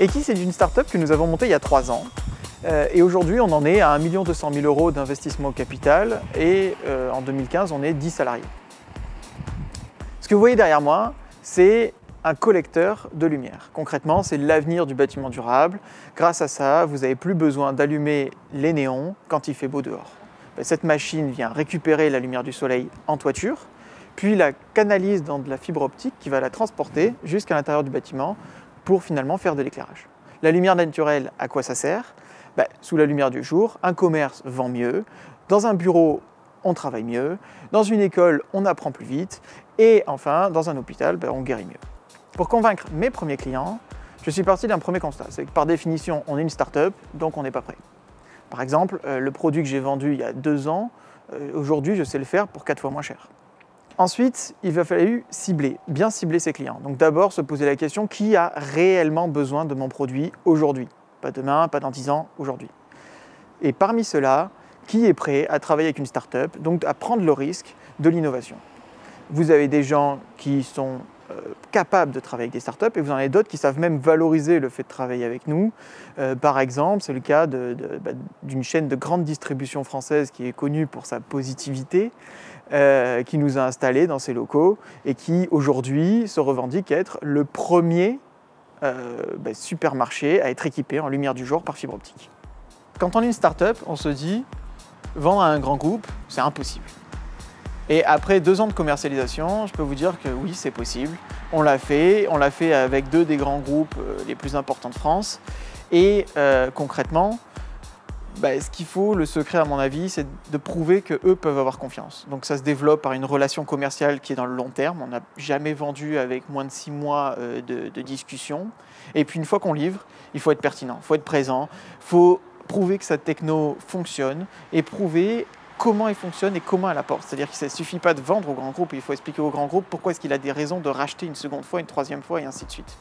Eki, c'est une start-up que nous avons montée il y a 3 ans. Et aujourd'hui, on en est à 1 200 000 € d'investissement au capital et en 2015, on est 10 salariés. Ce que vous voyez derrière moi, c'est un collecteur de lumière. Concrètement, c'est l'avenir du bâtiment durable. Grâce à ça, vous n'avez plus besoin d'allumer les néons quand il fait beau dehors. Cette machine vient récupérer la lumière du soleil en toiture, puis la canalise dans de la fibre optique qui va la transporter jusqu'à l'intérieur du bâtiment pour finalement faire de l'éclairage. La lumière naturelle, à quoi ça sert ? Sous la lumière du jour, un commerce vend mieux, dans un bureau, on travaille mieux, dans une école, on apprend plus vite, et enfin, dans un hôpital, on guérit mieux. Pour convaincre mes premiers clients, je suis parti d'un premier constat, c'est que par définition, on est une start-up, donc on n'est pas prêt. Par exemple, le produit que j'ai vendu il y a 2 ans, aujourd'hui, je sais le faire pour 4 fois moins cher. Ensuite, il va falloir bien cibler ses clients. Donc d'abord, se poser la question, qui a réellement besoin de mon produit aujourd'hui ? Pas demain, pas dans 10 ans, aujourd'hui. Et parmi ceux-là, qui est prêt à travailler avec une start-up, donc à prendre le risque de l'innovation ? Vous avez des gens qui sont capables de travailler avec des startups et vous en avez d'autres qui savent même valoriser le fait de travailler avec nous. Par exemple, c'est le cas d'une chaîne de grande distribution française qui est connue pour sa positivité, qui nous a installés dans ses locaux et qui aujourd'hui se revendique être le premier supermarché à être équipé en lumière du jour par fibre optique. Quand on est une start-up, on se dit vendre à un grand groupe, c'est impossible. Et après 2 ans de commercialisation, je peux vous dire que oui, c'est possible. On l'a fait avec 2 des grands groupes les plus importants de France. Et concrètement, ce qu'il faut, le secret à mon avis, c'est de prouver qu'eux peuvent avoir confiance. Donc ça se développe par une relation commerciale qui est dans le long terme. On n'a jamais vendu avec moins de 6 mois de discussion. Et puis une fois qu'on livre, il faut être pertinent, il faut être présent, il faut prouver que sa techno fonctionne et prouver comment elle fonctionne et comment elle apporte. C'est-à-dire qu'il ne suffit pas de vendre au grand groupe, il faut expliquer au grand groupe pourquoi est-ce qu'il a des raisons de racheter une seconde fois, une troisième fois et ainsi de suite.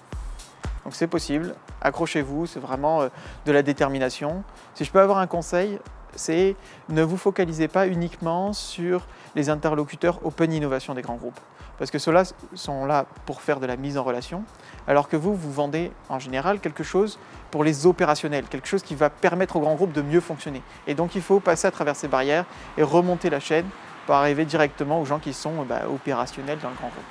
Donc c'est possible, accrochez-vous, c'est vraiment de la détermination. Si je peux avoir un conseil, c'est ne vous focalisez pas uniquement sur les interlocuteurs open innovation des grands groupes. Parce que ceux-là sont là pour faire de la mise en relation, alors que vous vendez en général quelque chose pour les opérationnels, quelque chose qui va permettre aux grands groupes de mieux fonctionner. Et donc il faut passer à travers ces barrières et remonter la chaîne pour arriver directement aux gens qui sont opérationnels dans le grand groupe.